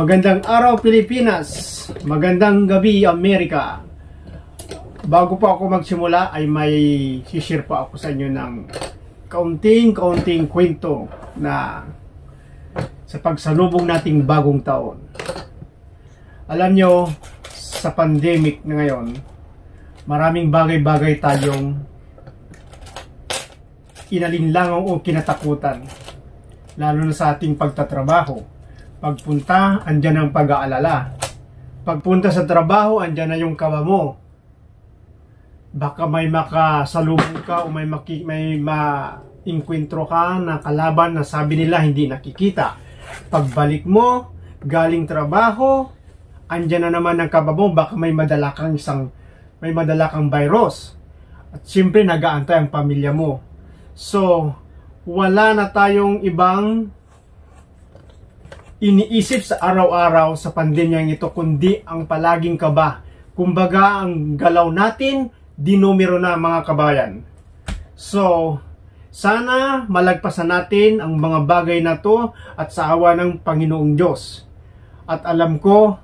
Magandang araw Pilipinas, magandang gabi Amerika. Bago po ako magsimula ay may share po ako sa inyo ng kaunting kwento na sa pagsalubong nating bagong taon. Alam nyo, sa pandemic na ngayon, maraming bagay-bagay tayong inalinlangaw o kinatakutan, lalo na sa ating pagtatrabaho. Pagpunta, andyan ang pag-aalala. Pagpunta sa trabaho, andyan na yung kawa mo. Baka may makasalubong ka o may ma-inkwentro ka na kalaban na sabi nila hindi nakikita. Pagbalik mo, galing trabaho, andyan na naman ang kawa mo, baka may madala kang virus. At siyempre, nag-aantay ang pamilya mo. So, wala na tayong ibang iniisip sa araw-araw sa pandemyang ito kundi ang palaging kaba. Kumbaga ang galaw natin dinumero na, mga kabayan. So sana malagpasan natin ang mga bagay na to at sa awa ng Panginoong Diyos. At alam ko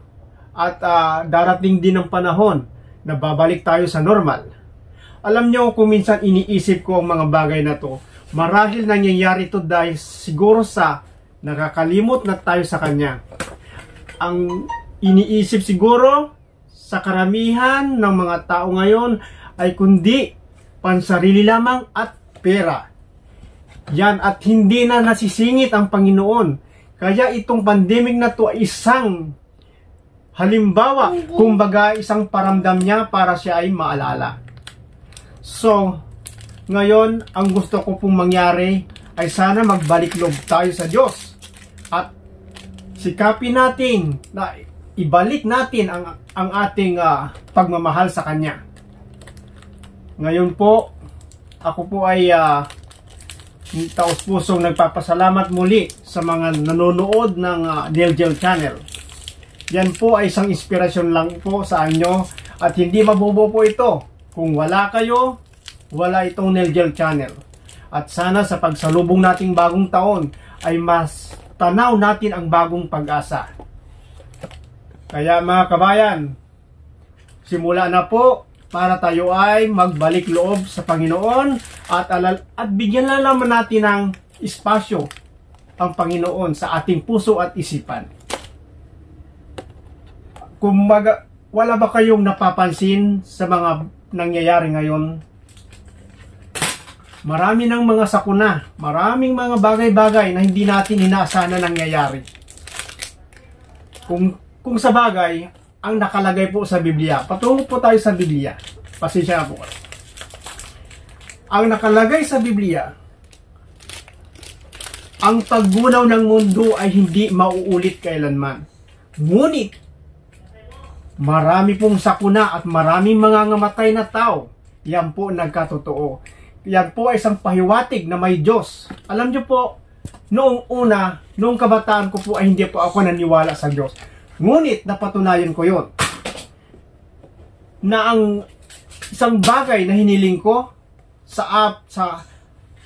at darating din ang panahon na babalik tayo sa normal. Alam nyo, kung minsan iniisip ko ang mga bagay na to, marahil nangyayari to dahil siguro sa nakakalimot na tayo sa Kanya. Ang iniisip siguro sa karamihan ng mga tao ngayon ay kundi pansarili lamang at pera. Yan, at hindi na nasisingit ang Panginoon. Kaya itong pandemic na to ay isang halimbawa, kumbaga isang paramdam niya para siya ay maalala. So, ngayon, ang gusto ko pong mangyari ay sana magbalik loob tayo sa Diyos. At sikapin natin na ibalik natin ang ating pagmamahal sa Kanya. Ngayon po, ako po ay taos-pusong nagpapasalamat muli sa mga nanonood ng Neljel Channel. Yan po ay isang inspirasyon lang po sa inyo at hindi mabubuo po ito. Kung wala kayo, wala itong Neljel Channel. At sana sa pagsalubong nating bagong taon ay mas tanaw natin ang bagong pag-asa. Kaya mga kabayan, simula na po para tayo ay magbalik loob sa Panginoon at bigyan na naman natin ng espasyo ang Panginoon sa ating puso at isipan. Kumbaga, wala ba kayong napapansin sa mga nangyayari ngayon? Marami ng mga sakuna, maraming mga bagay-bagay na hindi natin inaasahan na nangyayari. Kung sa bagay, ang nakalagay po sa Biblia, patungo po tayo sa Biblia. Pasensya na po. Ang nakalagay sa Biblia, ang paggunaw ng mundo ay hindi mauulit kailanman. Ngunit, marami pong sakuna at maraming mga ngamatay na tao. Yan po nagkatotoo. Yan po ay isang pahiwatig na may Diyos. Alam nyo po, noong kabataan ko po ay hindi po ako naniwala sa Diyos. Ngunit napatunayan ko yon na ang isang bagay na hiniling ko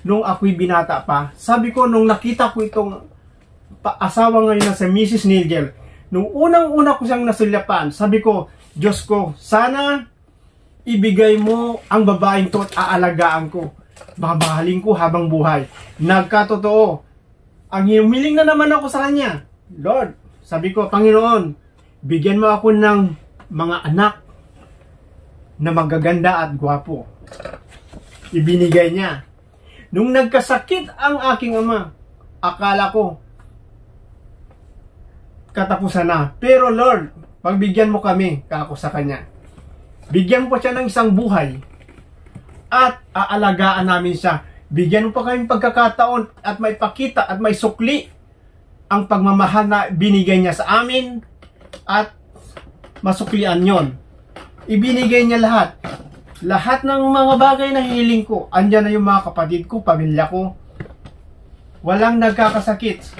nung ako'y binata pa. Sabi ko, nung nakita ko itong asawa ngayon na si Mrs. Neljel, nung unang-una ko siyang nasulyapan, sabi ko, Diyos ko, sana ibigay mo ang babaeng to at aalagaan ko. Babahalin ko habang buhay. Nagkatotoo. Ang humiling na naman ako sa Kanya. Lord, sabi ko, Panginoon, bigyan mo ako ng mga anak na magaganda at gwapo. Ibinigay niya. Nung nagkasakit ang aking ama, akala ko katapusan na. Pero Lord, pagbigyan mo kami, kako sa Kanya. Bigyan po siya ng isang buhay at aalagaan namin siya. Bigyan mo pa kami pagkakataon at may pakita at may sukli ang pagmamahal na binigay niya sa amin at masuklian yon. Ibinigay niya lahat. Lahat ng mga bagay na hiling ko. Andyan na yung mga kapatid ko, pamilya ko. Walang nagkakasakit.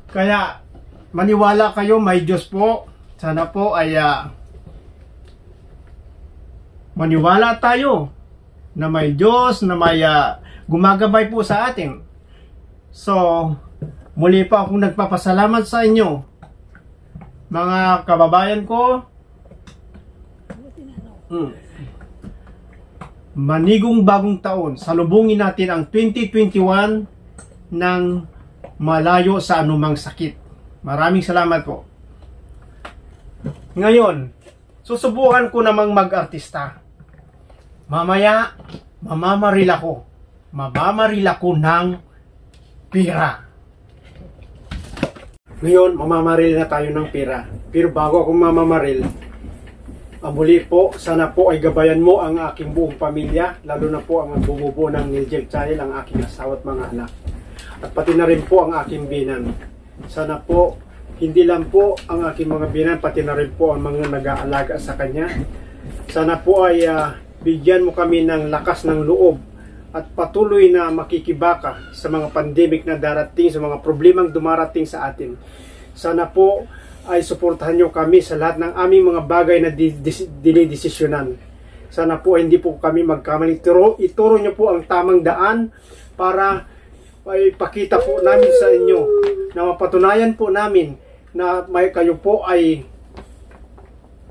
Kaya maniwala kayo, may Diyos po. Sana po ay maniwala tayo na may Diyos, na may gumagabay po sa atin. So, muli pa akong nagpapasalamat sa inyo mga kababayan ko, manigong bagong taon, salubungin natin ang 2021 ng malayo sa anumang sakit. Maraming salamat po. Ngayon, susubukan ko namang mag-artista. Mamaya, mamamaril ako. Mamamaril ako ng pera. Ngayon, mamamaril na tayo ng pera. Pero bago ako mamamaril, muli po, sana po ay gabayan mo ang aking buong pamilya, lalo na po ang bumubuo ng Nilgel Channel, ang aking asawa at mga anak. At pati na rin po ang aking binan. Sana po, hindi lang po ang aking mga binan, pati na rin po ang mga nag-aalaga sa kanya. Sana po ay bigyan mo kami ng lakas ng loob at patuloy na makikibaka sa mga pandemic na darating, sa mga problemang dumarating sa atin. Sana po ay suportahan nyo kami sa lahat ng aming mga bagay na dinidesisyonan. Sana po hindi po kami magkamali. Ituro nyo po ang tamang daan para ay pakita po namin sa inyo na mapatunayan po namin na kayo po ay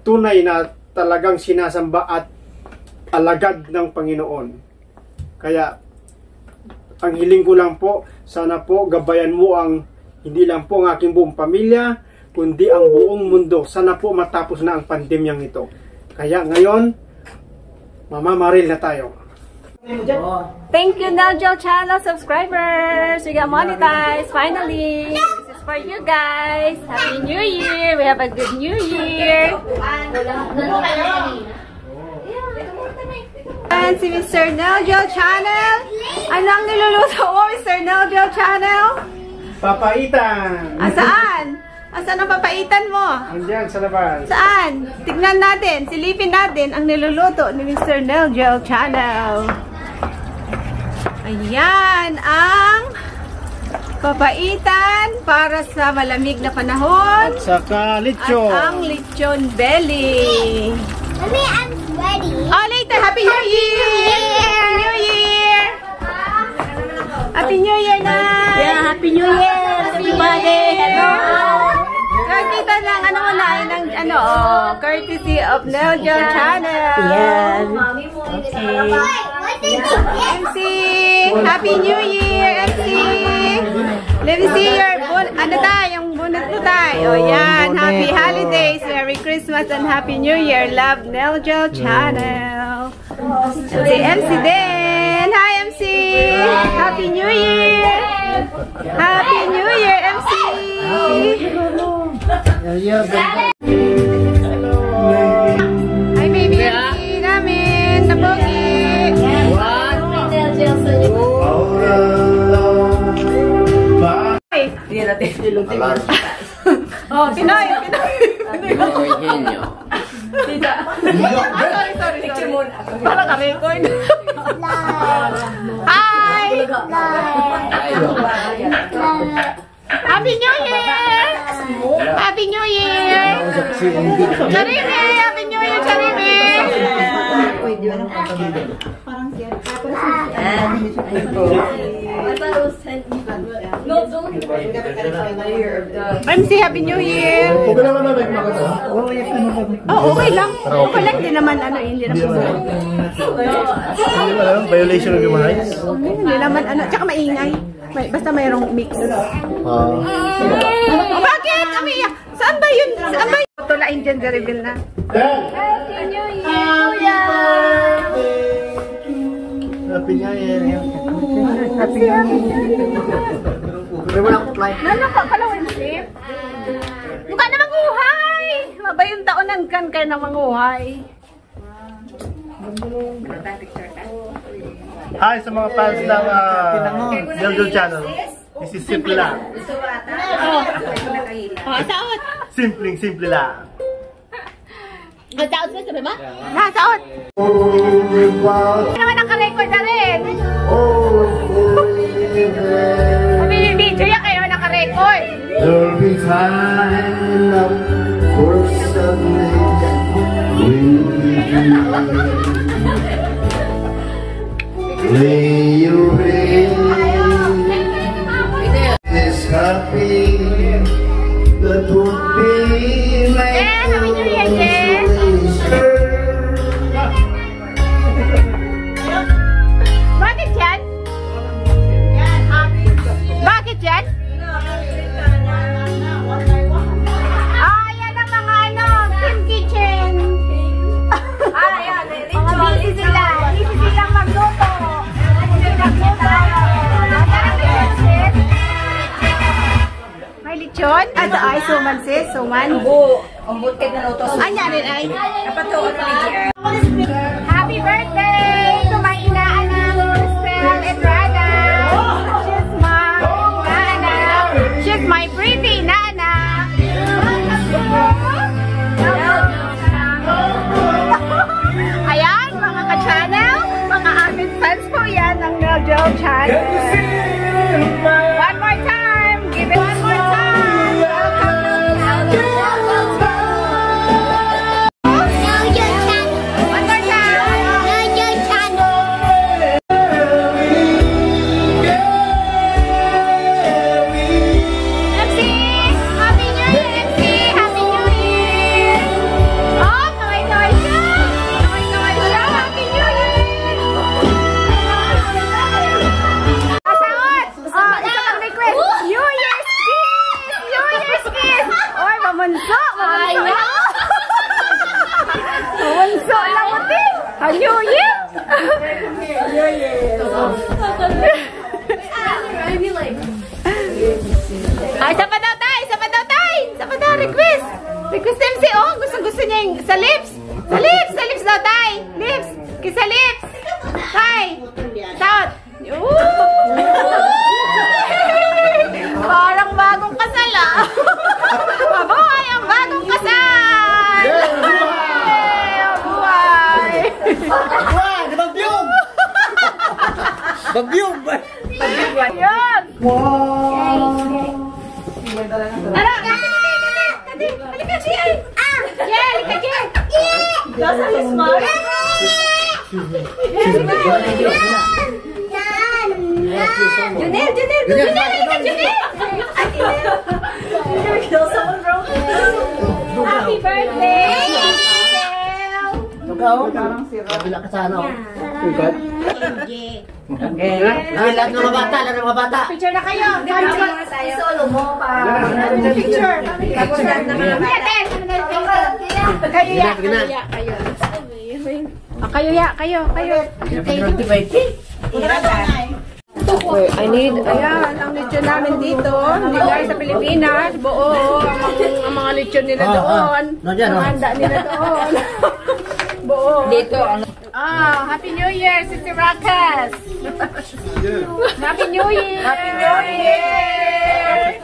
tunay na talagang sinasamba at alagad ng Panginoon. Kaya ang hiling ko lang po, sana po gabayan mo ang hindi lang po ang aking buong pamilya, kundi ang buong mundo. Sana po matapos na ang pandemyang ito. Kaya ngayon, mamamaril na tayo. Thank you, Nilgel Channel subscribers. We got monetized finally. This is for you guys. Happy New Year. We have a good New Year. And si Mr. Nilgel Channel. Anong niluluto mo, Mr. Nilgel Channel? Papaitan! Saan? Saan ang papaitan mo? Andiyan sa labas. Saan? Tignan natin, silipin natin ang niluluto ni Mr. Nilgel Channel. Ayan ang papaitan para sa malamig na panahon. At saka lechon. At ang lechon belly. Mommy, I'm ready. Oh, later. Happy New Year! Happy New Year! Happy New Year na! Yeah, Happy New Year, everybody. Hello. Kita ng courtesy of Nilgel Channel. Yes. MC, Happy New Year, MC. Let me see your yung bunot mo tayo. O yan, Happy Holidays, Merry Christmas, and Happy New Year. Love Nilgel Channel. Si MC din. Hi, MC. Happy New Year. Happy New Year, MC. Hi, baby MC namin. Napogi. Oh, Pinoy. Sorry. Parang ka-record. Hi! Happy New Year! Happy New Year! Charime! Happy New Year, Charime! MC, Happy New Year! Oh, okay lang. Okay lang, hindi naman hindi naman Violation of human rights? Hindi naman tsaka maingay. Basta mayroong mix. Bakit? Saan ba yun? Saan ba yun? Tulain dyan, reveal na. Happy New Year! Happy New Year! Happy New Year! Nalaka pala, Winsip. Mukha na manguhay! Mabayong taon ng kan kayo na manguhay. Hi sa mga fans ng Nilgel Channel. This is Simple lang. Saot! Simple lang. Saot mo, sabi mo? Saot! Hindi naman naka-record na rin. Video yan kayo naka-record. There'll be time enough for something lay your head is happy that be my Happy New Year, Jen! Bakit yan? Bakit yan? Ah, yan ang mga ano, Team Kitchen. Ah, yan. Mga busy sila. Busy silang magluto. May lechon? Ano ay suman sis? Suman? Umbot ka na luto. Anya rin ay? Napatuon mo ni Happy birthday to my inaanak, Cristel Edrada. She's my inaanak. She's my pretty inaanak. Ayan, mga ka-channel, mga avid fans po yan ng Jojo Channel. One more time. Give it one more time. One more time. MC, Happy New Year, MC, Happy New Year. Oh, kaway-kaway siya. Kaway-kaway siya. Happy New Year. Kasaot. Oh, isa pang request. New Year's kiss. New Year's kiss. Oy, mamunso. Mamunso. Mamunso lang mo din. Ha, New Year. Ay, isa pa daw tay! Isa pa daw tay! Isa pa daw, request! Request MC, oh! Gusto niya yung sa lips! Sa lips! Sa lips daw tay! Lips! Kiss sa lips! Tay! Shout! Parang bagong kasal ah! Mabuhay ang bagong kasal! Mabuhay! Bagyong! Bagyong! Yun! Ano? Kati! Halika, Jay! Jay! Halika, Jay! Nasa his mom? Junel! Junel! Junel! Halika, Junel! Happy birthday! Ikaw? Kabila ka sa ano? Ugat? Okay. Lahat ng mga bata, lahat ng mga bata. Picture na kayo! Solo mo pa. Picture! Kayo ya! Kayo ya! Kayo! Kayo! I need, ayan, ang lechon namin dito. Hindi guys sa Pilipinas. Buo. Ang mga lechon nila doon. Ang handa nila doon. Buo. Dito ang Ah, Happy New Year, Sister Rakas! Happy New Year! Happy New Year!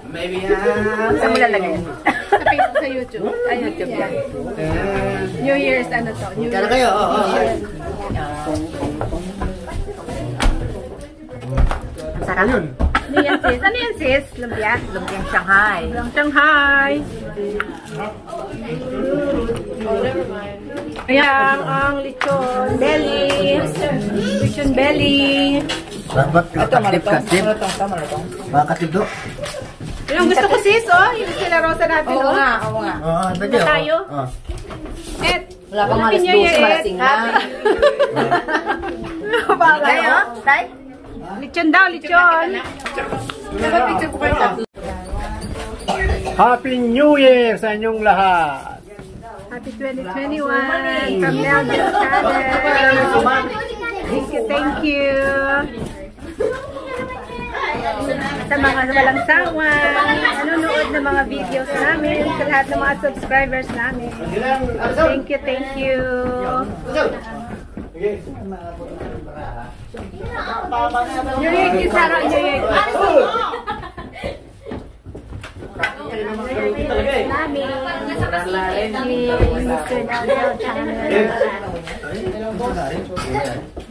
Maybe saan mo lalagay? Sa YouTube. Ay, YouTube yan. New Year's, ano to? New Kaya Year's. kayo, oo. Sarap. Ano yan sis? Ano yan sis? Lumpia? Lumpiang Shanghai. Lumpiang Shanghai. Ayan, ang lechon belly. Lechon belly. Ito, malutong. Mga katibdo. Yung gusto ko sis, oh. Yung sila Rosa natin, Oo oh. nga, oo nga. Oo, pwede. Na tayo? Et, Wala pang Happy alas New Year, 12, malasing na. Tayo? Tay? Lechon daw, lechon. Happy New Year sa inyong lahat! Happy 2021 from Melvin Channel. Thank you. Sa mga walang sawa, nanonood ng mga videos namin, sa lahat ng mga subscribers namin. Thank you, thank you. New Year kiss, Sarah, New Year kiss. Namin. Ni Mr. Daniel Channel.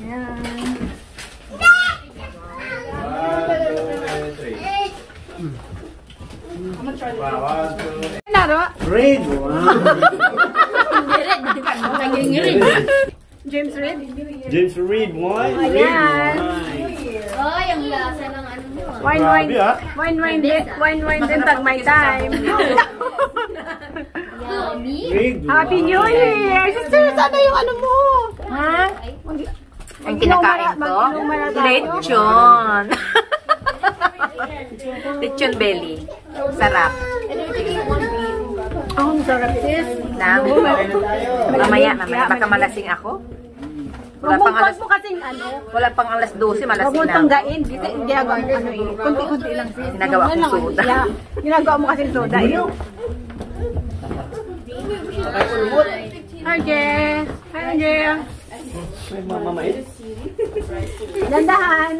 Yan. Naro? Grade 1. James Reid? James Reid 1. Ayan. Oh, yung lasa ng ano mo. Wine, wine. Grabe, ah. Wine din pag may time. Happy New Year! Sister, sana yung ano mo? Ha? Ang kinakain ko? Lechon. Lechon belly. Sarap. Ang sarap, sis. Mamaya. Baka malasing ako. Huwag mo kasing ano. Wala pang alas 12, Huwag malasing mo na. tanggain. Ginagawa mo ano eh. Kunti-kunti lang, sis. Ginagawa kong Yan lang, soda. yeah. Ginagawa mo kasing soda eh. Hi, Jay. Hi, Jay. Dandahan.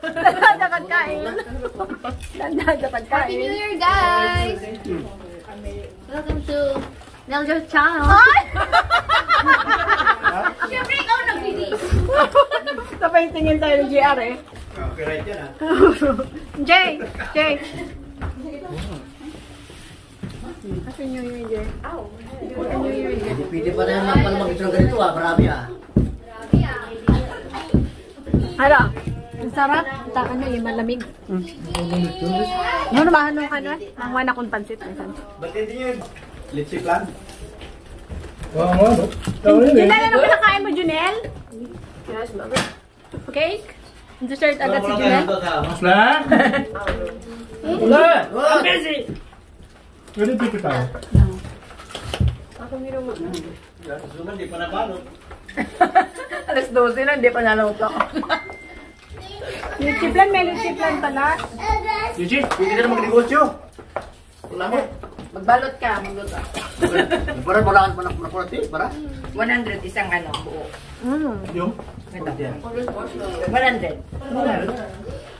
Dandahan sa pagkain. Dandahan sa pagkain. Happy New Year, guys! Welcome to Neljo's channel. Siyempre, ikaw nag-video. Sabay tingin tayo ng GR eh. Copyright yan, ah. Jay! Happy New Year, Jay. Pwede pa na yung mga mag-intro ganito marami Ano? Ang sarap. Ano yung malamig. Ano ba? Anong ano? Ang wana kong pansit. Ba't hindi yun? Let's see plan. Junel, ano pinakain mo, Junel? Yes, mother. Cake? Dessert agad si Junel? Slam! Wala! I'm busy! Pwede dito tayo. Suman, di pa nabalot. Alas 12 na, hindi pa naluto. Yung chiplan, may chiplan pala. Eugene, pwede ka na mag-negosyo. Wala mo. Magbalot ka, magluto. Para wala ka na kurati, para? 100 isang ano, buo. Yung? Ito. 100.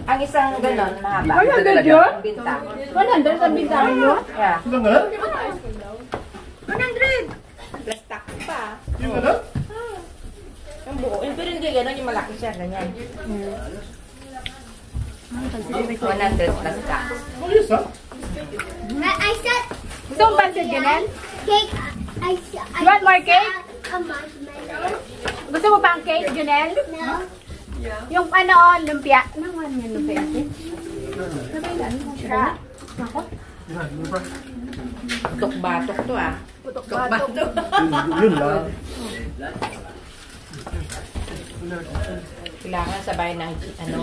Ang isang ganon, mahaba. 100 yun? Ang binta. 100 ang bintahan nyo? Yeah. Ilang nga? 100! Plus tax pa. Yung ano? Ang buo. Pero hindi ganon, yung malaki siya, ganyan. 100 plus tax. Ayos, ha? I said Gusto mong pansit, Junel? cake. I You want more cake? a marshmallow. Gusto mo pang cake, Junel? No. Yung ano, lumpia. Ano nga yung lumpia? Ako? Tok-batok to ah. Tok-batok. Yun lang. Kailangan sabay ng ano.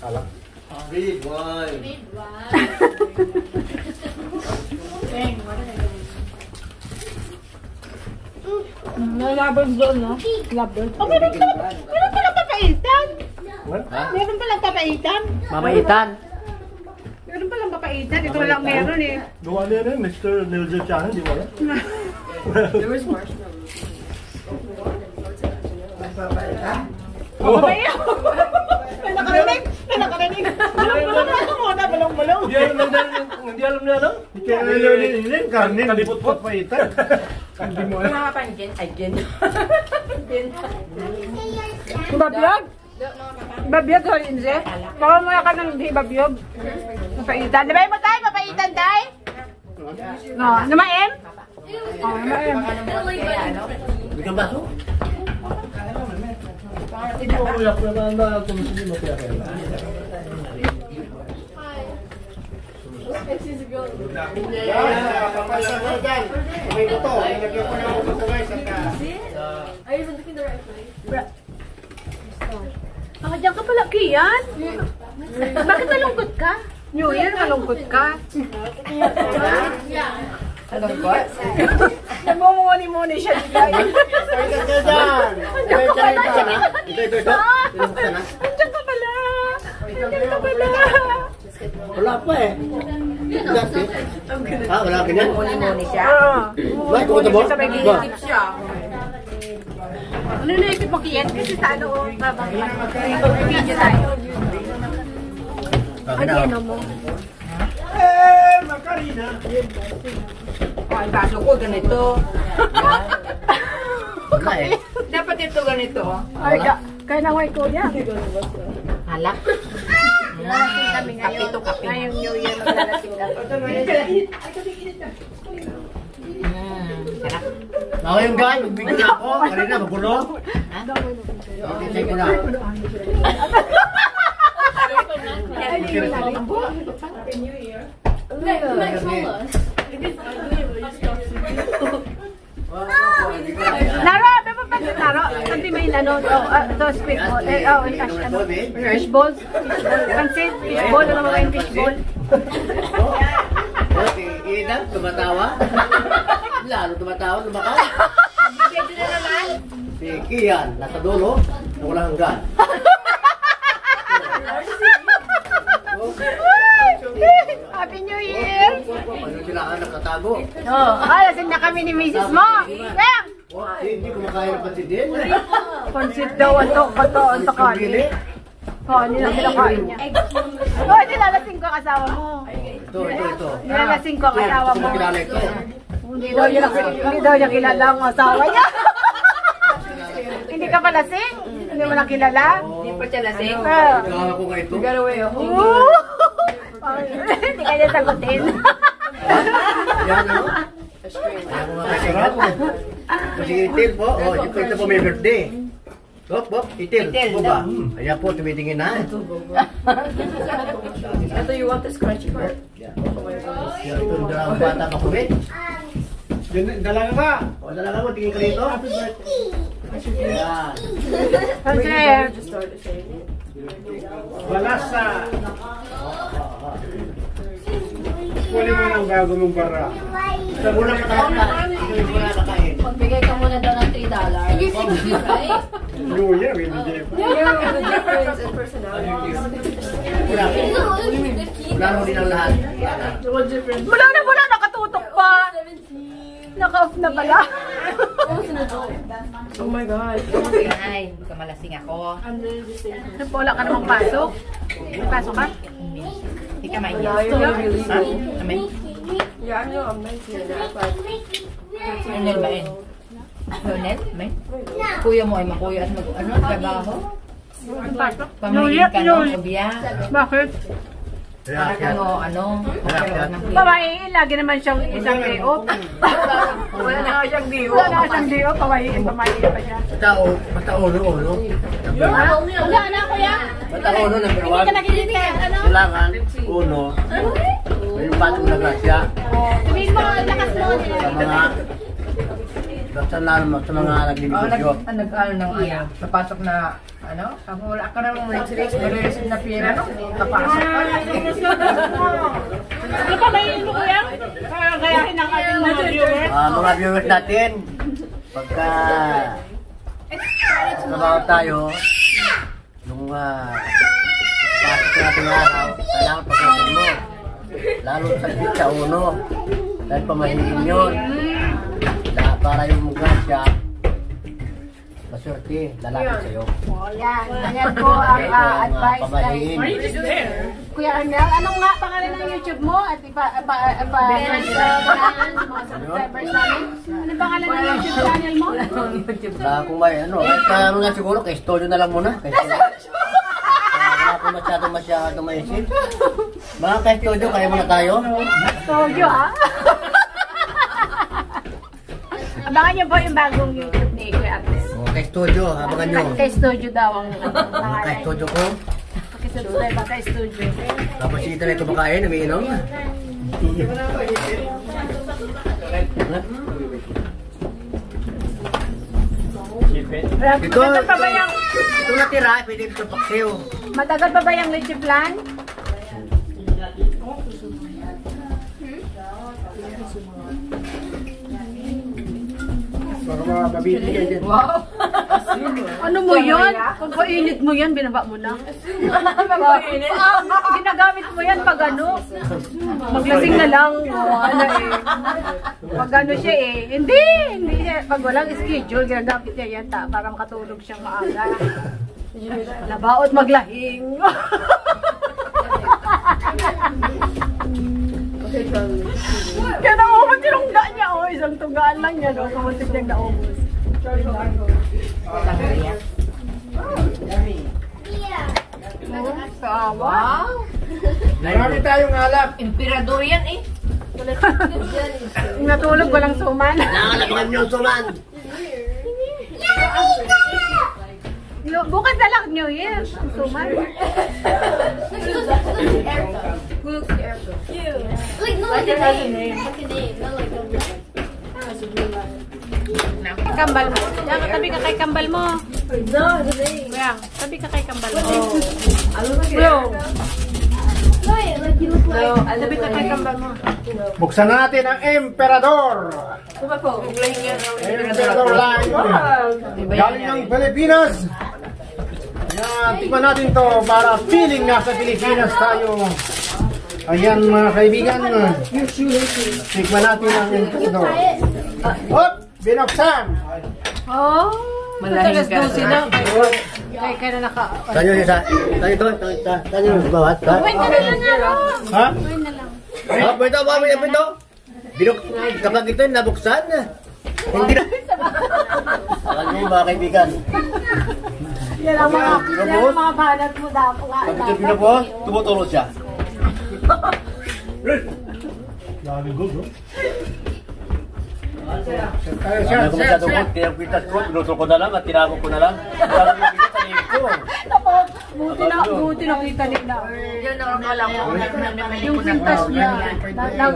Alam. Read wine. Nalabas doon, no? Labas. Oh, meron pala papaitan. Meron pala papaitan. Mamaitan. Meron pala papaitan. Ito lang meron eh. Gawa niya rin, Mr. Neljo Channel, di ba? Oh, papaitan. May nakarinig. May nakarinig. Balong-balong. Hindi alam niya, no? Kaya nilolinin, karnin, kalipot-pot pa ita. Hindi mo alam. Mga pangin, ay gin. Babyog? Babyog, Holinze? Baka mo ka ng di babyog. Papaitan. Diba mo tayo? Papaitan tayo? No. Namaim? Oh, namaim. Bigyan baso? Hindi ko kuya, kuya na tumusili mo kaya kaya. May buto. Nagyan ko na ako buto guys. Ah, diyan ka pala, Kian? Bakit malungkot ka? New Year, malungkot ka? Malungkot? Namumuni-muni siya. Pwede ka dyan. Pwede ka na. Ito. Andiyan ka pala. Andiyan ka pala. Wala pa eh. Wala ka niyan? Muni-muni siya. Bakit ko ito mo? Nag-iisip siya. Ano naisip mo, Kian? Kasi sa ano, video tayo. Ano ano mo? Macarena. Ay, baso ko ganito. Wala eh. Dapat ito ganito. Ay, kaya na white ko yan. Halak. Maglalasing kami ngayon. Kape to, kape. Ngayong New Year, maglalasing kami. Sarap. Ako yung guy, magbigyan na ako. Kanina, magulo. Check ko na. Laro, ano ba ba laro? Hindi may ano, ito speedball. Fishball. Pansit, fishball, ano ba yung fishball? Okay, Ida, tumatawa. Lalo tumatawa, lumakad. Si Kian, nasa dulo, na walang hanggan. Happy New Year! Ano sila ang nakatago? Lasing na kami ni Mrs. mo. Bang! Hindi kumakain ng pansit din. Pansit daw, ang kanin. Kanin lang kinakain niya. Nilalasing ko ang asawa mo. Ito. Nilalasing ko ang asawa mo. Kilala ito. Hindi daw niya kilala ang asawa niya. Hindi ka pa lasing? Hindi mo lang kilala? Hindi pa siya lasing. Kaya ko nga ito. Hindi ka niya sagutin. Yan ano? Ayaw ko nga kasigat. Kasi itil po. Ito po may birthday. Hop, itil. Po ba? Ayan po, tumitingin na. Ito, you want the scratchy part? Ito yung dalawang bata pa kumit. Dalaga ka. O, dalaga mo, tingin ka rito. Ayan. Kasi, Wala sa... Kunin mo ng bago mong bara. Ito muna katakain. Ito yung muna kakain. Magbigay ka muna daw ng $3. Right? New Year, hindi Jeff. The difference in personalities. Wala mo din ang lahat. mula, nakatutok pa. Naka-off na pala. Oh my God. Ay, hindi ka malasing ako. Wala ka namang pasok. May pasok ka? Hindi ka maingat. Amay? Yeah, I know I'm 19 and act like Lunel ba yun? Lunel? May? Kuya mo ay makuya at trabaho? May pasok? Pamilin ka no, Obya? Bakit? Ano? Pawahiin, lagi naman siyang isang day off. Wala na nga siyang day off. Pawahiin pa siya. Basta ulo. Wala na, kuya. Basta ulo, number one. Ano? Kailangan, uno. Yung patong na grasya. Sabihin mo, lakas mo. Sa mga... Basta lalo sa mga nagbibigyo. Napasok na, wala ka namang receive na pera, no? Napasok ka. Ano pa may ino kuya? Gayahin ang ating mga viewers. Mga viewers natin, pagka trabaho tayo, nung pasok natin araw, kailangan pagkasin mo. Lalo sa pizza uno, dahil pamahiin yun. Para yung grasya, maswerte, lalaki sa'yo. Yan po ang advice. Pamahiin. Kuya Arnel, anong nga pangalan ng YouTube mo? At subscribers namin? Anong pangalan ng YouTube channel mo? Kung may kaya nga siguro, kay studio na lang muna. Wala ko masyado maisip. Mga kay studio, kaya muna tayo. Studio ha? Abangan niyo po yung bagong YouTube ni Kuya Arnel. Kay studio, abangan nyo. Kay studio daw ang Kay pangalan. studio ko. Pakisubscribe ba kay studio? Tapos dito na kumakain, umiinom. Matagal pa ba yung Ito natira, pwede ito paksiw. matagal pa ba yung leche plan? Baka mababili kayo dyan. Ano mo yan? Kung painit mo yan, binaba mo na. Ginagamit mo yan pag ano. Maglasing na lang. Pag ano siya eh. Hindi siya. Pag walang schedule, ginagamit niya yan para makatulog siyang maaga. Labaot maglahing. Kaya naubos yung tungga niya. Isang tunggaan lang yan. Kamuntik niyang naubos. Wow! Marami tayong alap. Emperador yan eh. Natulog walang suman. Nakalabangan nyo suman. Bukas na lang New Year. Suman. Like, no, like a name. Like a name. Not like a Kambal mo. Diyan, tabi ka kay kambal mo. Kuya, tabi ka kay kambal mo. Bro. Tabi ka kay kambal mo. Buksan natin ang Emperador. Emperador line. Galing ng Pilipinas. Ayan, tikman natin to para feeling nasa Pilipinas tayo. Ayan mga kaibigan. Tikman natin ang Emperador. Hop! Binuksan! Oh. Malahing ka na. Kaya na naka... Tanyo niya sa... Tanyo to. Tanyo niya bawat. Wait na lang nga. Ha? Wait na lang. Pwede. Kapag ito nabuksan. Hindi na. Alam niyo mga kaibigan. Yan ang mga banat mo dapat nga. Pag ito binubuhos, tumutulo siya. Ano ko masyado ko, kaya pitas ko, pinutol ko na lang at tinago ko na lang. Tinago ko na sa liit ko. Buti nakita nila. Yun ang akala ko. Yung pintas niya,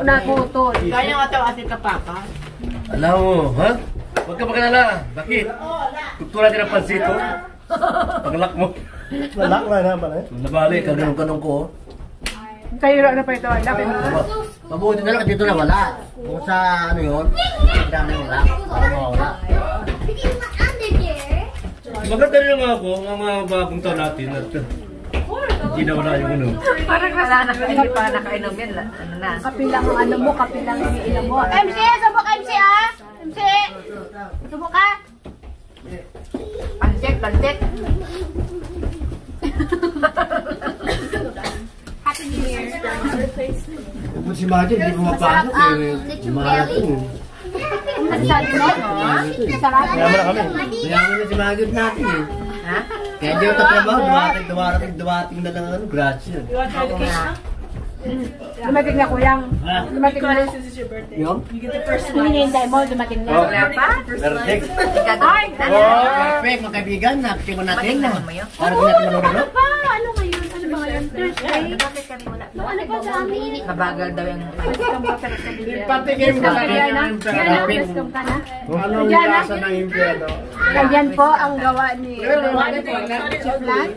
nakutol. Kaya nga tayo asin kapaka. Alam mo, ha? Huwag ka makalala. Bakit? Tuktura din ang pansito. Paglak mo. Lalak na naman eh. Nabalik, kanong ko. Kayo na pa ito. Laki mo. Mabuti na lang at dito na wala. Kung sa ano yun, hindi na wala. Para mawala. Maganda rin nga ako, ang mga bagong taon natin at hindi na wala yung ano. Parang wala na, hindi pa nakainom yan. Ano na? Kapilang ang ano mo, kapilang ang iniinom mo. MC! Subok MC ah! MC! Subok ka! Pansit. Happy New Year! Kung si Majin, hindi pumapasok eh. Umahatong. Ang sabi mo? Sarap? Kaya mo na kami. Mayaman na si Majin natin eh. Ha? Kaya di ako tatrabaho, dumating na lang ano, gracia. Dumating na kuyang. Dumating na. Yung? Hinihintay mo, dumating na. Wala pa? Perfect. Ay! Perfect, mga kaibigan. Nakikita natin na. Para din natin manunod. Ano ngayon? Ano ba ngayon? Thursday? Bakit kami wala? Ano ba sa amin? Mabagal daw yung... Patikim ka na Kaya na? ng Kaya na? Gusto ka na? Anong lasa ng Emperador? Ganyan po ang gawa ni Chiflan.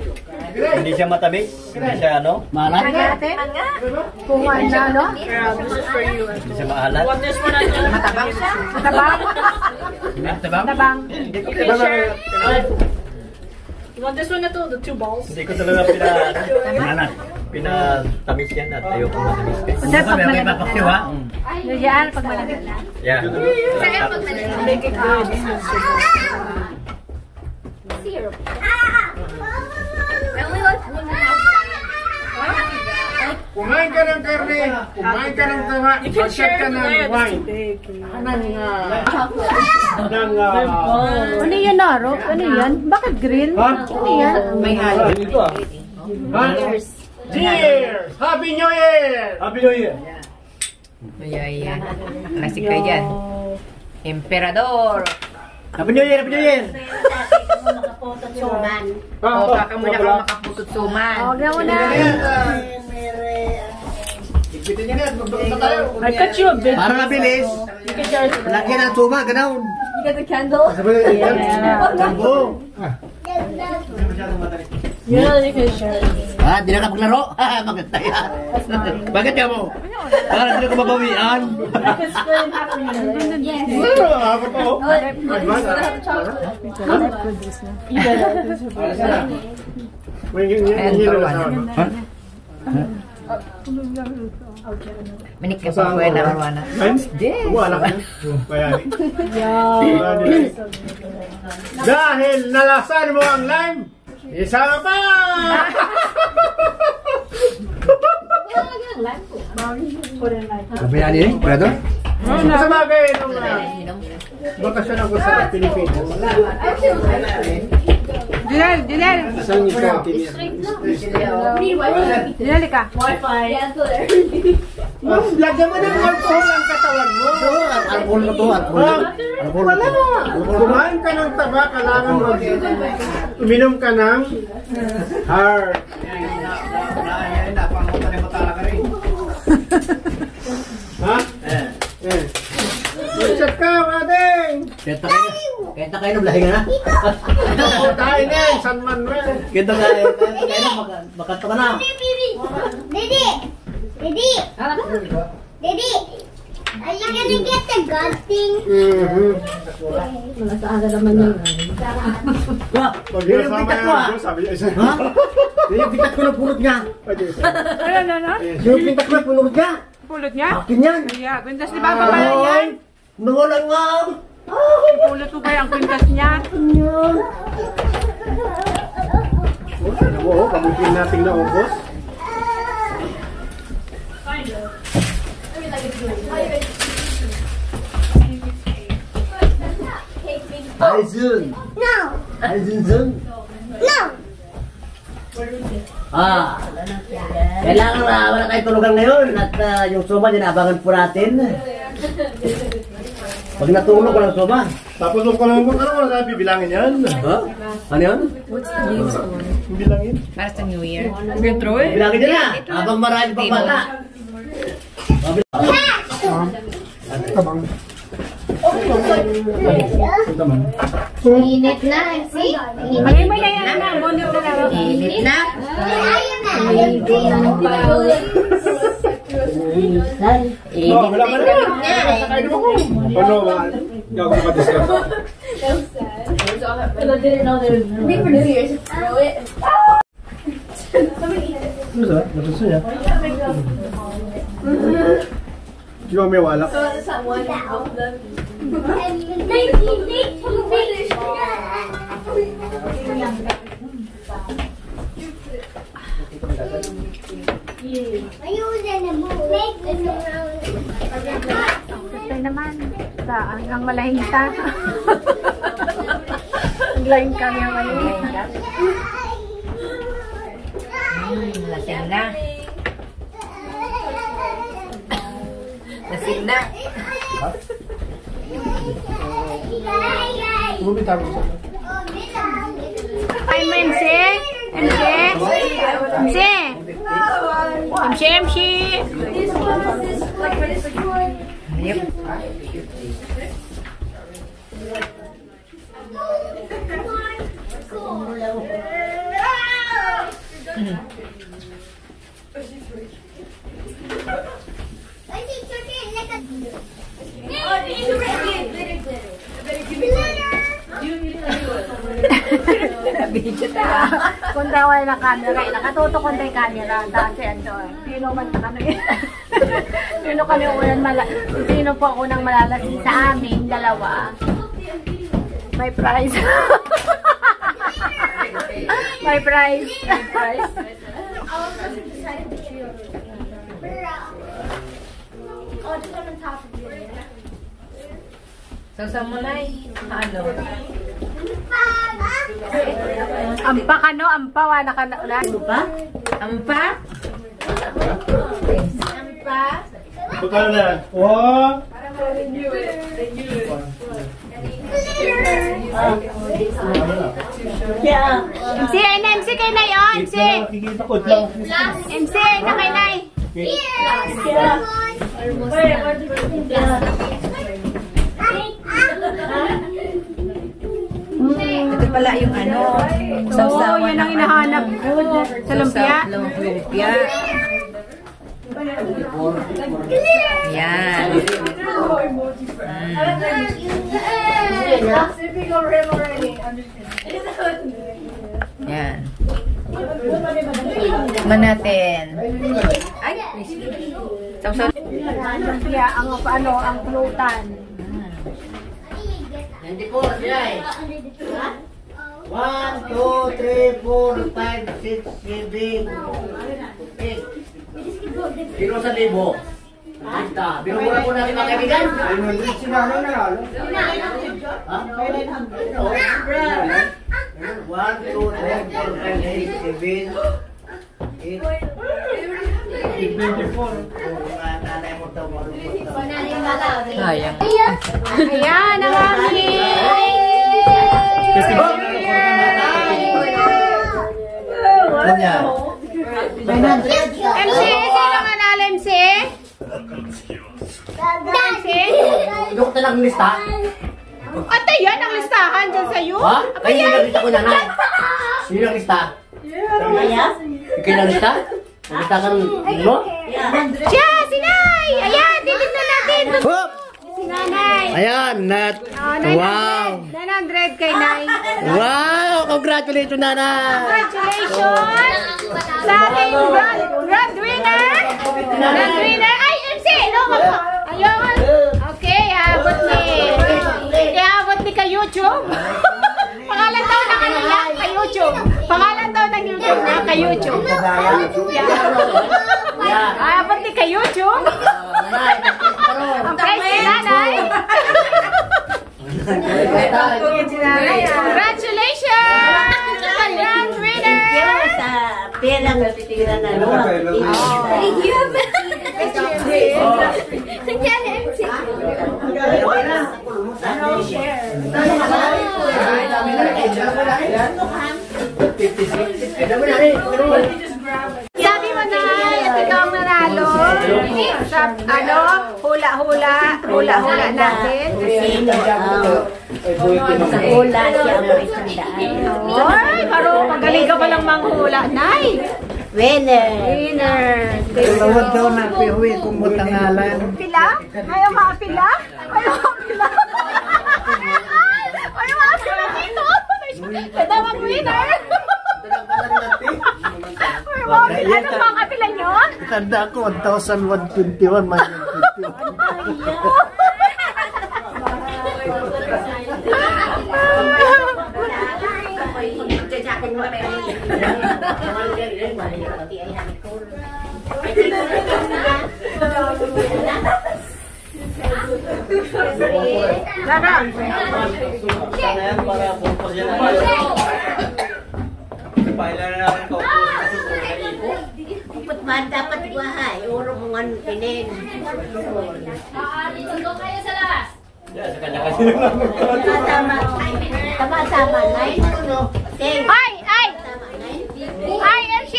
Hindi siya matamis. Hindi siya ano, maalat. Kaya natin? Kung ano, no? Hindi siya maalat. Matabang siya. Matabang. Matabang? Matabang. You want this one na to? The 2 balls? Hindi ko talaga pinatamis yan at ayoko matamis. Sir, pag May papaksiw ha? Yan, pag malamig na. Yeah. syrup. I only like 1.5. Kumain ka ng karne, kumain ka ng tawa, bagsak ka ng wine. Ano yan, Naro? Ano yan? Bakit green? Ano yan? May halo. Cheers! Happy New Year! Happy New Year! Ayan. Klasik kayo dyan. Emperador. Happy New Year! Happy New Year! O, kaka muna ka makaputot suman. Huwag na muna. Ipitin niya na, magbukas na tayo. I cut you a bit. Para mabilis. Laki ng tuma, ganoon. You got the candle? Tambo. Yeah, you can share. Ah, di na kapaglaro? Maganda yan. Bakit ka mo? Para di na ko mabawian. Yes. Apat po. Manik ka pa kuya na Arwana. Wala ka na. Dahil nalasan mo ang lime, isama pa! Kabayaan niya, brado? Sa bagay, nung bakasyon ako sa Pilipinas. Dinel! Isang ito, Dinel ka. Yeah, go there. lagyan mo ng alcohol ang katawan mo. Alcohol na to, alcohol. Wala. Kumain ka ng taba, kailangan uminom ka ng heart. Ha? Chat ka, Adeng! Kenta kayo na, belahin ka na. Tayo na, San Manuel. Kenta kayo na, makato ka na. Daddy! Daddy! Daddy! Are you gonna get the God thing? Wah, yun yung bitak ko ha? Yun yung bitak ko na pulot niya. Ano? Yung bitak ko na pulot niya. Pulot niya? Akin yan. Kaya, kwintas ni Papa pala yan. Nangulang nga. Pulot ko ba yung kwintas niya? Oo, kamutin natin na ubos. Aizun. No! Aizun. No! Kailangan na wala tayong tulugan ngayon at yung suma dinabangan po natin. Pag natulog walang suma. Tapos kung ano wala bibilangin yan. Ha? Ano yun? Bilangin. Para sa New Year. You throw it? Bilangin nyo na. Habang marami pang bata. Tabang. Init na, see? Bagay mo yan na, bonit na lang. Init na. Ayun na. Wala ka na. Sakay mo ko. Ano ba? Gago ka discount. Gusto niya. Di ba may wala? Ito naman, ang malahing ta. Ang lahing kami ang malahing ta. Lasing na. Lasing na. Bumitaw ko sa. Ay, MC! MC! MC! MC! MC! Kung daw ay na camera, nakatuto kung tayo camera, dati ando, sino man sa kami, sino kami sino po ako nang malalasing sa amin, dalawa, may prize. May prize. Sausaw mo na ano? Ampa ka no? Ampa, wala ka na. Ampa? Ampa? Ampa? Bukal na yan. Oh! MC, ay na, MC kay Nay, oh, MC. Kikita ko lang. MC, ay na kay Nay. Ito pala yung ano, Oo, yan ang hinahanap ko. Sa lumpia. Lumpia. Yan. Yan. Tikman natin. Ay, sausaw. Lumpia, ang ano, ang pulutan. Hindi po, siya eh. 1, 2, 3, 4, 5, 6, 7, 8. Biro sa libo. Biro muna po natin mga kaibigan. 1, 2, 3, 4, 5, 6, 7, 8. 24. Sayang. Ayan, ang aming. MC, sino manalo MC? MC? Duk na lang lista. Ate, yan ang listahan dyan sa'yo. Ha? Kayo yung nalista ko na na. Sino yung lista? Ikaw yung lista? Lista ka mo? Siya, si Nay! Ayan, titignan natin. Hop! Si Nanay. Ayan, Nat. Wow! 900 kay Nay. Wow! Congratulations, Nana! Congratulations sa ating grand winner. Grand winner. Ay, MC! No, ayun. Okay, abot ni ka YouTube. Pangalan daw ng ano yan, ka YouTube. Pangalan daw ng YouTube na ka YouTube. Abot ni ka YouTube. Okay, si Nanay. Congratulations! Sa grand winner! Pera na titira na. Thank you. Sabi mo na, ikaw ang nanalo. Sa hula-hula natin. Hula siya mo isang daan. Oy, magaling ka palang manghula, Nay. Winner. Tawad daw na pihuwi kung matangalan. Pila? Ayaw maapila? Ayaw maapila? Ayaw maapila dito? Ito ang winner. Ano ba ang apila nyo? Tanda ko, 1,121 minus 21. Dapat buhay, urong mga pinin. Sundo kayo sa labas. Tama-tama, Nay. Ay, MC!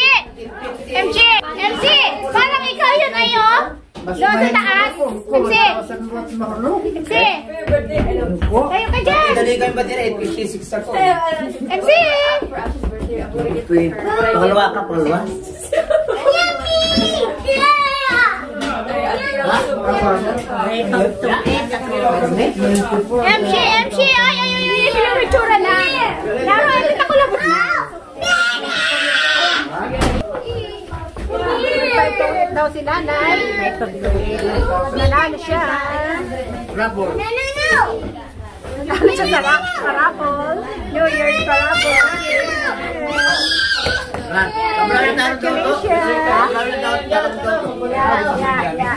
MC! Parang ikaw yun ayo. Doon sa taas. MC! MC! Kayo ka dyan! MC! Pangalawa ka, pangalawa? MC! Ay, pinapictura na. Naroon, ako labot na. May pagpapit daw si Nanay. Nanalo siya. Raffle. Nanalo siya sa raffle. New Year's raffle. Congratulations. Yeah.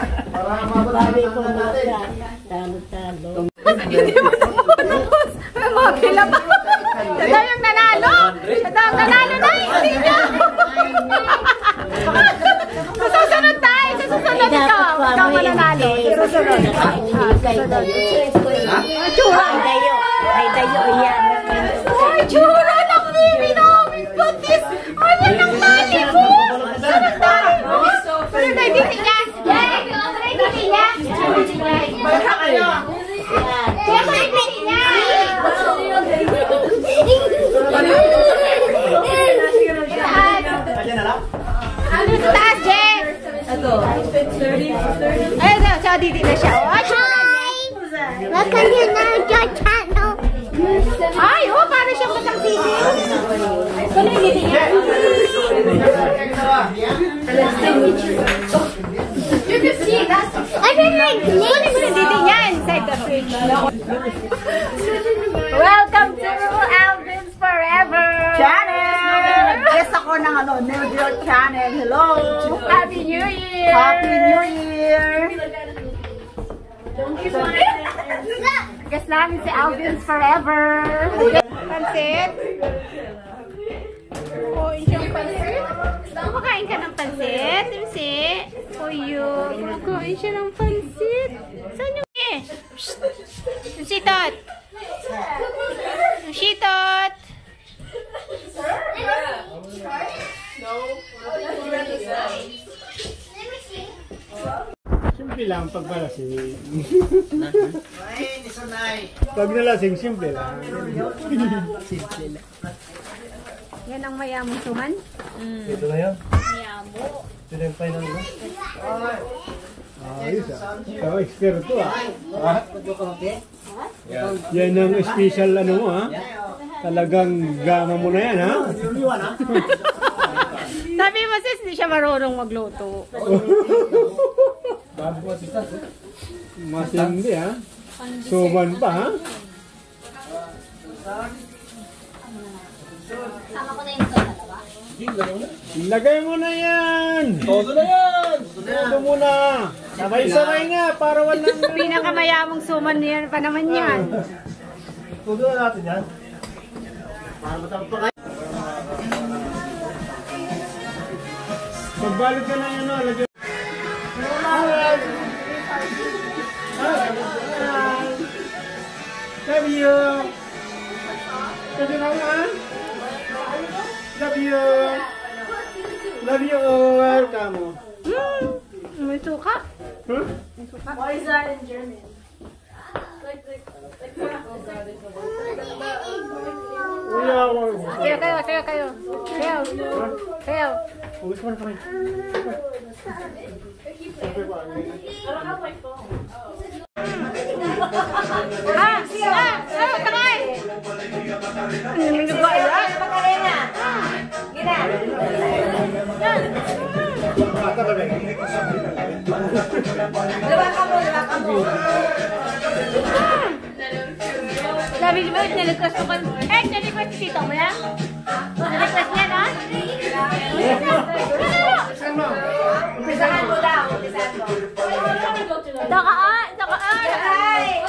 Hindi mo napunos. May mga pila pa. Ito yung nanalo. Ito ang nanalo na. Hindi niya. Susunod tayo. Susunod ikaw. Ikaw mananalo. Susunod. Tsura. Ay, dayo yan. Ay, tsura ng baby namin. Goodness. Ay, yan ang mali mo. Sunod tayo. Sunod tayo. Dito yan. Dito yan. Baka kayo. Ano sa taas, Jen? Ito. Ay, sa didi na siya. Welcome to Naruto channel. Ay, para siyang batang sisi. Ano yung didi niya? You can see, that's... I didn't like Kunin mo na didi niya inside the fridge. Welcome to Alvin's Forever Channel! Nag-guess ako ng New Year channel. Hello! Happy New Year! Happy New Year! Guess namin si Alvin's Forever. Pansit? Oo, siyang pansit. Kumakain ka ng pansit, Timsi? Uyo, kumakain siya ng pansit. Saan yung Psst! Yung sitot! Yung sitot! Simple lang pag malasing. Pag nalasing, simple lang. Yan ang mayamong suman. Ito na yan. Ito na yung final na. Ayos ah. Ikaw, expert to ah. Yan ang special ano mo ha. Talagang gama mo na yan ha. Sabi mo sis, hindi siya marunong magluto. Matindi ha. Suman pa ha. Sama ko na yung dalawa. Lagay mo na yan. Todo na yan. Todo muna. Sabay-sabay nga para walang... Pinakamayamong suman niyan pa naman yan. Todo na natin yan. Magbalot ka na yan o. Lagay. Love you. Love you ha. Love you. Love you all. Kamo. May suka. Huh? Why is that in German? Kayo. Uwis mo na kami. Takay! Macarena! Gina! Luwa ka mo! Sabi mo, nirequest ko nirequest si tito mo yan? Nirequest niya na? Umpisahan mo daw! Umpisahan mo! Takaan! Ay!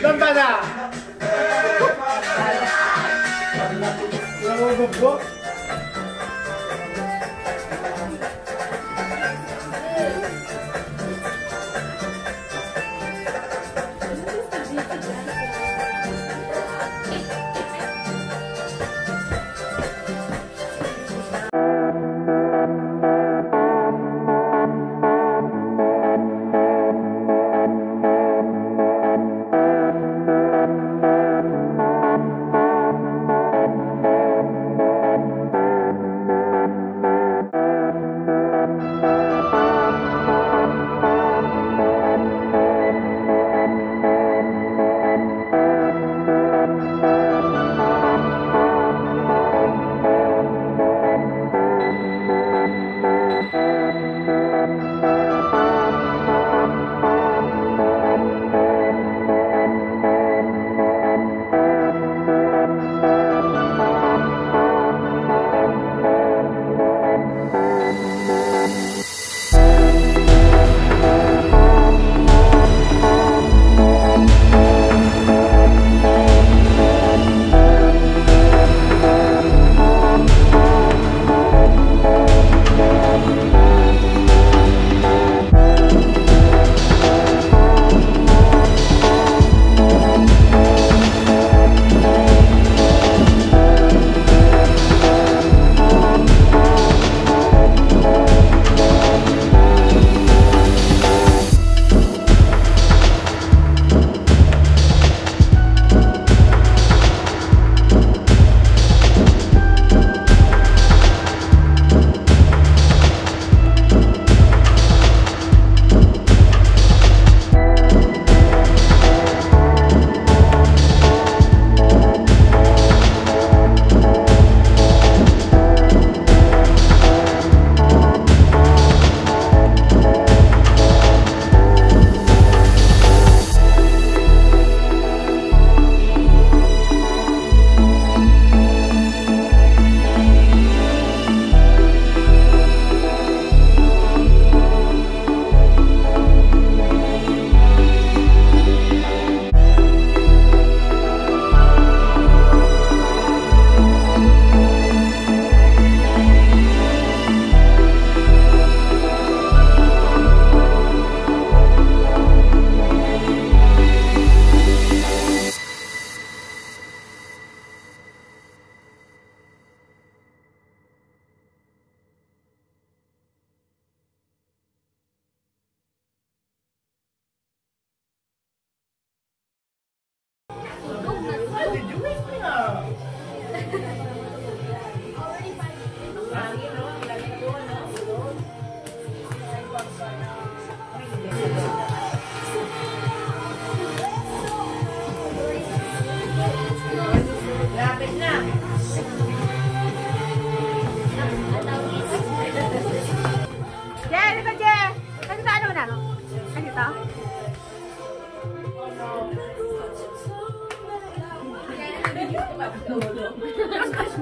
Lampada! Namugugbo?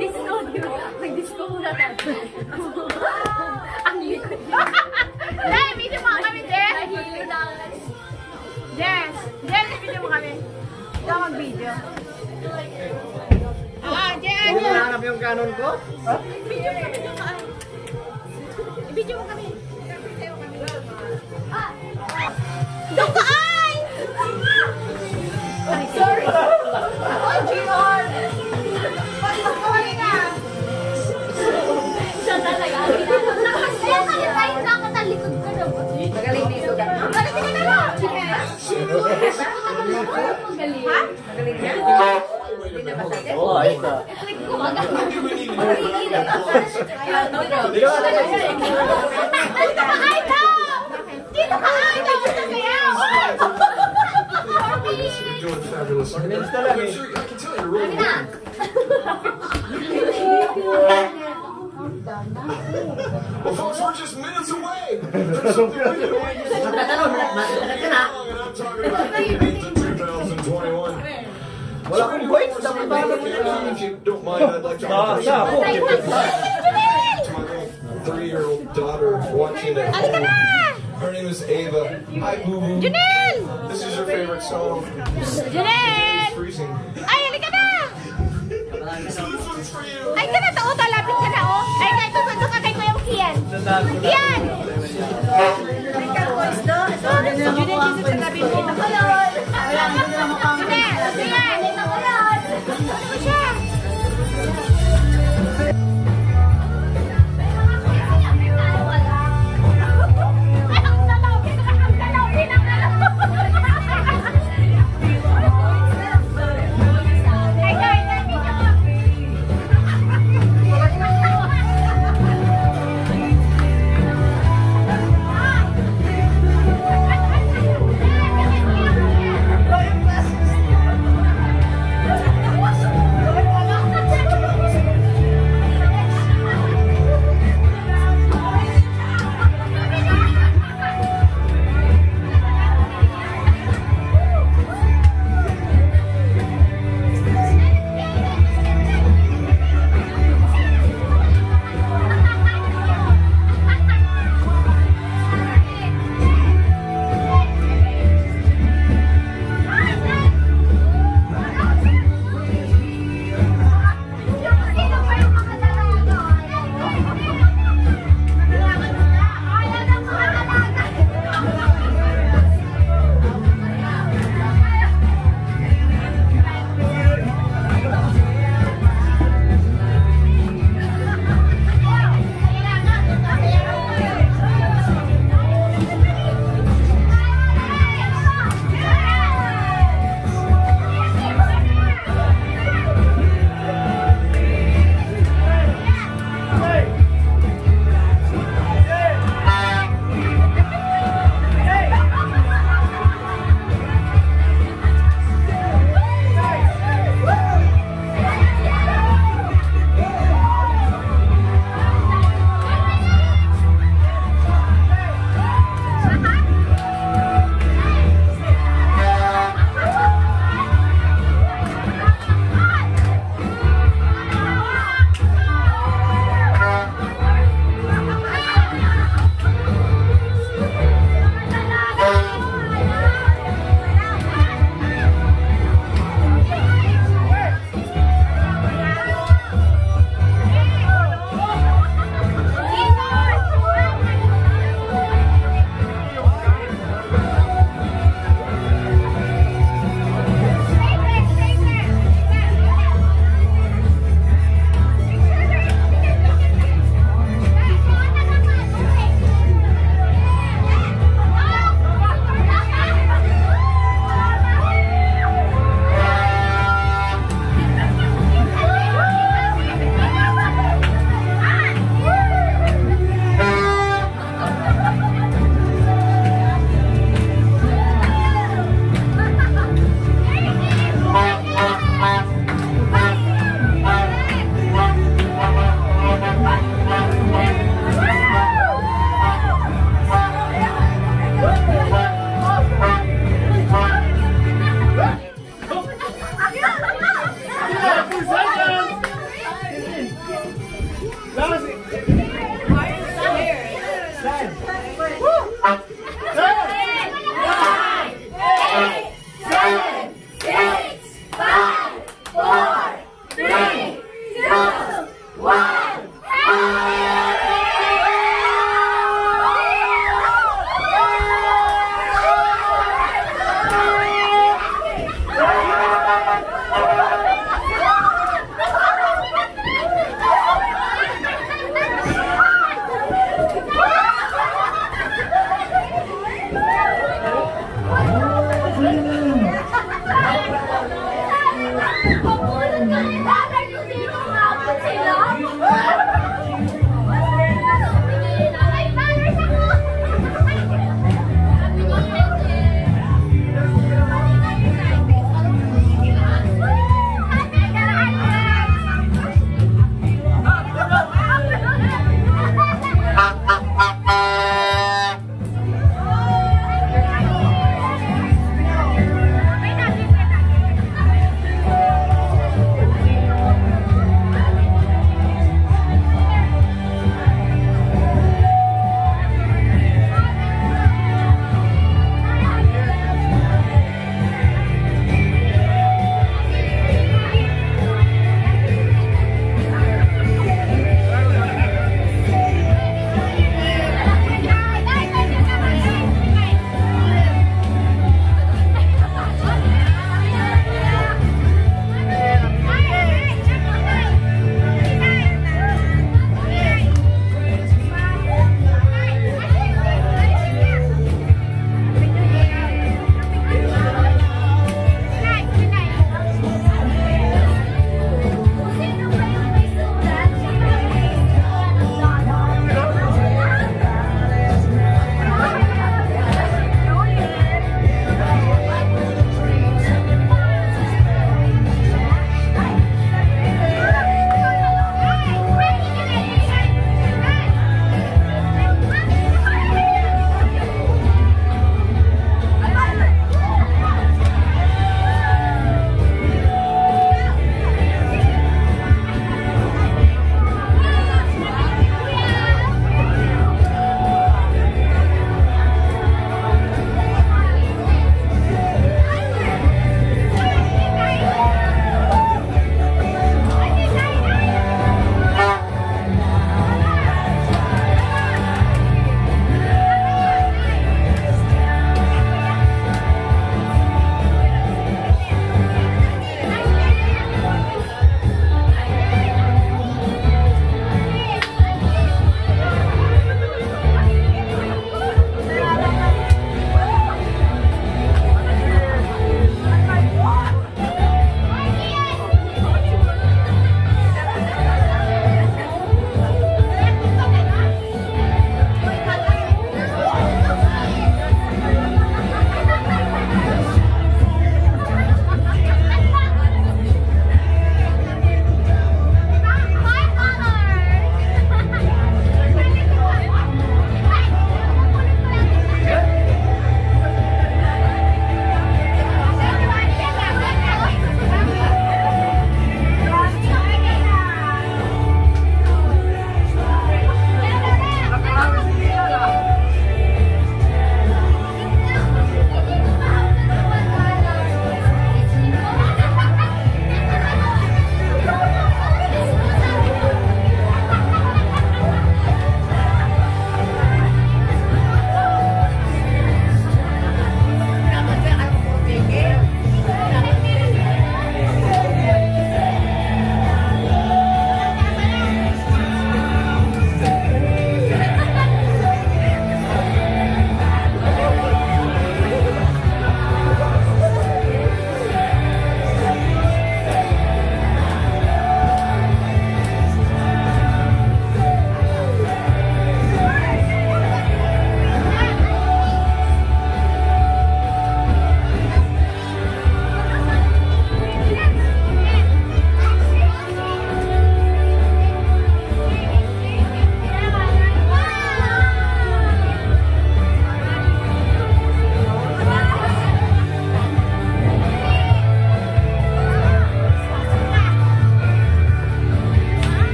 Disco, di ba? Mag-disco muna tayo. Ang likod. Dahil, video mo kami, Jess. Nahilo na ako. Jess, video mo kami. Ikaw mag-video. Jess. Kung nahanap yung canon ko? Video mo kami. I-video mo kami. Doon ka, ay! Sorry. Oh, GR. Pag-pag-pag na. Siya talaga. Kaya tayo nakatalikod ka na. Magaling dito ka. Magaling ka na lang. Magaling. Ha? Magaling yan. Oo, ayos na. Dito ka, Idol! Dito ka, Idol! Gusto ko yan! Ornaments na lang eh. Well, folks, we're just minutes away. There's something we can wait for. And I'm talking about the Beatles in 2021. Wala akong points. Dapat ba ako If you don't mind, I'd like to offer Sa ako. to my little 3-year-old daughter watching at home. Her name is Ava. Hi, Boo Boo. Junel! This is your favorite song. Junel! It's freezing. Ay, halika na! So this one's for you. Ay, ka na to, talapit ka na, oh. Ay, kahit ito ka kay Kuya Kian. Kian! Junel, dito sa tabi mo. Junel, Kian! Ano ba siya?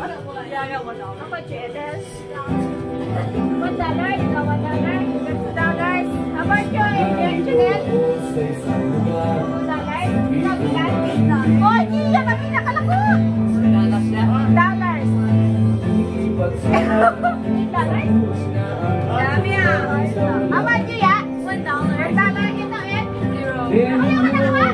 Yeah, I got $1. How much it is? $1. You got $1. You got $2. How about you, Jeanette? $2. You got $8. Oh, iya, kami nakalakot. $8. Dami ah. How about you, ya? $1. $1 kita, eh? $0. Ako yung nakalawa?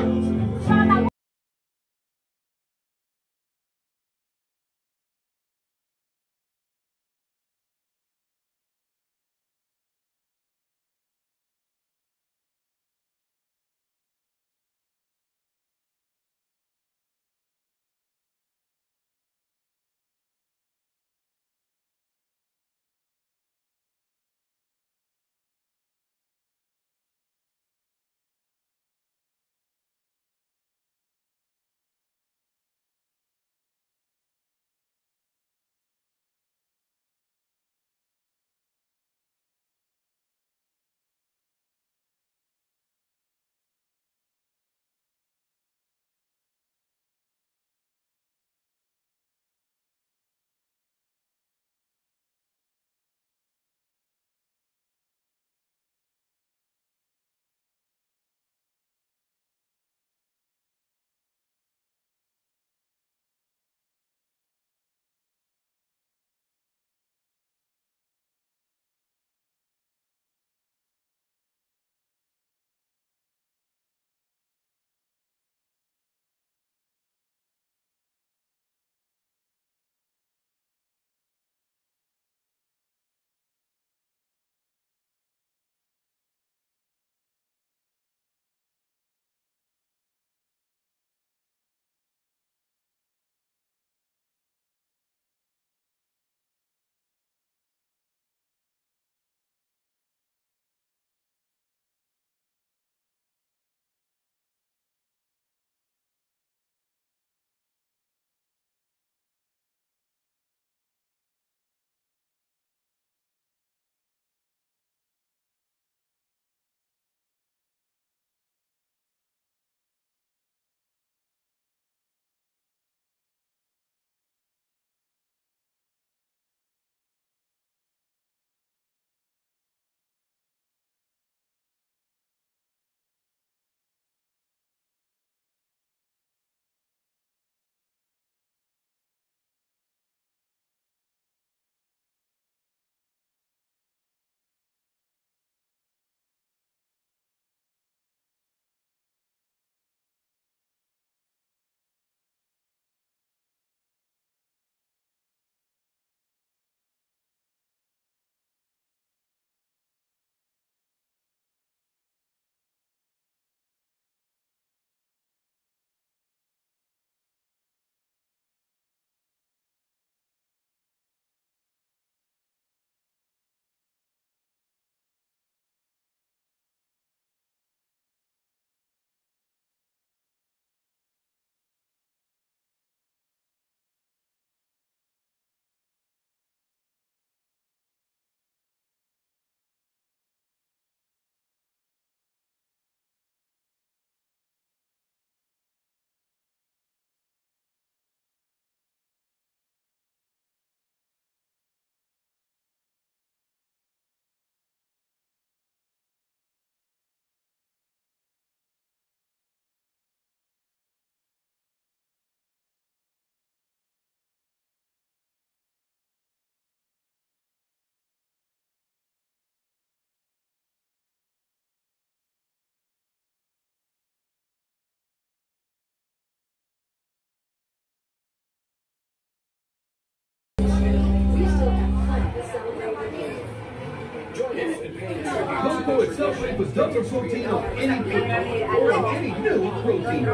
Go itself with double protein of any new protein.